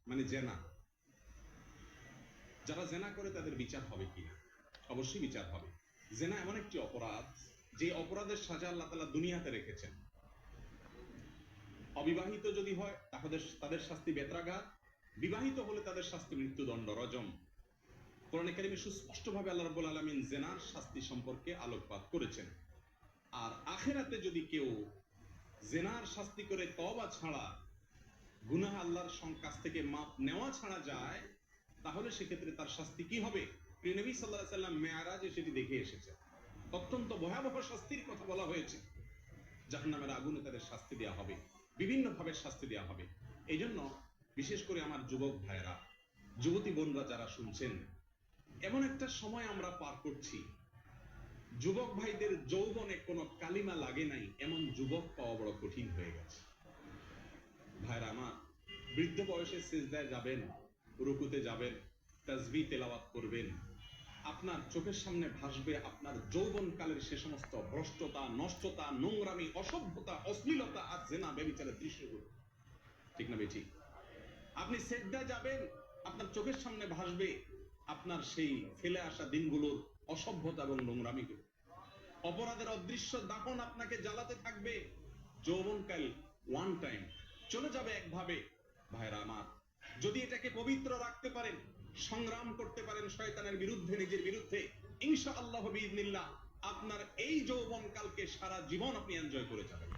মানে জেনা, যারা জেনা করে তাদের বিচার হবে কিনা? অবশ্যই বিচার হবে। জেনা এমন একটি অপরাধ যে অপরাধের সাজা আল্লাহ তাআলা দুনিয়াতে রেখেছেন। অবিবাহিত যদি হয় তাদের শাস্তি বেত্রাঘাত, বিবাহিত হলে তাদের শাস্তি মৃত্যুদণ্ড, রজম। কোরআনে কারিমে সুস্পষ্টভাবে আল্লাহ রাব্বুল আলামিন জেনার শাস্তি সম্পর্কে আলোকপাত করেছেন। আর আখিরাতে যদি কেউ জেনার শাস্তি করে তওবা ছাড়া, গুনাহ আল্লাহর কাছ থেকে মাপ নেওয়া ছাড়া যায়, তাহলে সেক্ষেত্রে তার শাস্তি কি হবে? প্রিয় নবী সাল্লাল্লাহু আলাইহি সাল্লাম মেরাজে সেটি দেখে এসেছেন। অত্যন্ত ভয়াবহ শাস্তির কথা বলা হয়েছে। জাহান্নামের আগুনে তাদের শাস্তি দেওয়া হবে, বিভিন্ন ভাবে শাস্তি দেওয়া হবে। এই জন্য বিশেষ করে আমার যুবক ভাইয়েরা, যুবতী বোনরা যারা শুনছেন, এমন একটা সময় আমরা পার করছি, যুবক ভাইদের যৌবনে কোনো কালিমা লাগে নাই এমন যুবক পাওয়া বড় কঠিন হয়ে গেছে। ভাইরা আমার, বৃদ্ধ বয়সে সিজদায় যাবেন, রুকুতে যাবেন, তাসবিহ তেলাওয়াত করবেন, আপনার চোখের সামনে ভাসবে আপনার যৌবনকালের সে সমস্ত ভ্রষ্টতা, নষ্টতা, নোংরামি, অসভ্যতা, অশ্লীলতা আর জেনা ব্যভিচারের দৃশ্যগুলো। ঠিক না বেঠিক? আপনি সিজদায় যাবেন, আপনার চোখের সামনে ভাসবে আপনার সেই ফেলে আসা দিনগুলোর অসভ্যতা এবং নোংরামিগুলো। অপরাধের অদৃশ্য দাপন আপনাকে জ্বালাতে থাকবে। যৌবনকাল ওয়ান টাইম চলে যাবে একভাবে। ভাইরা আমার, যদি এটাকে পবিত্র রাখতে পারেন, সংগ্রাম করতে পারেন শয়তানের বিরুদ্ধে, নিজের বিরুদ্ধে, ইনশাআল্লাহ বিইذনিল্লাহ আপনার এই যৌবনকালকে সারা জীবন আপনি এনজয় করে যাবেন।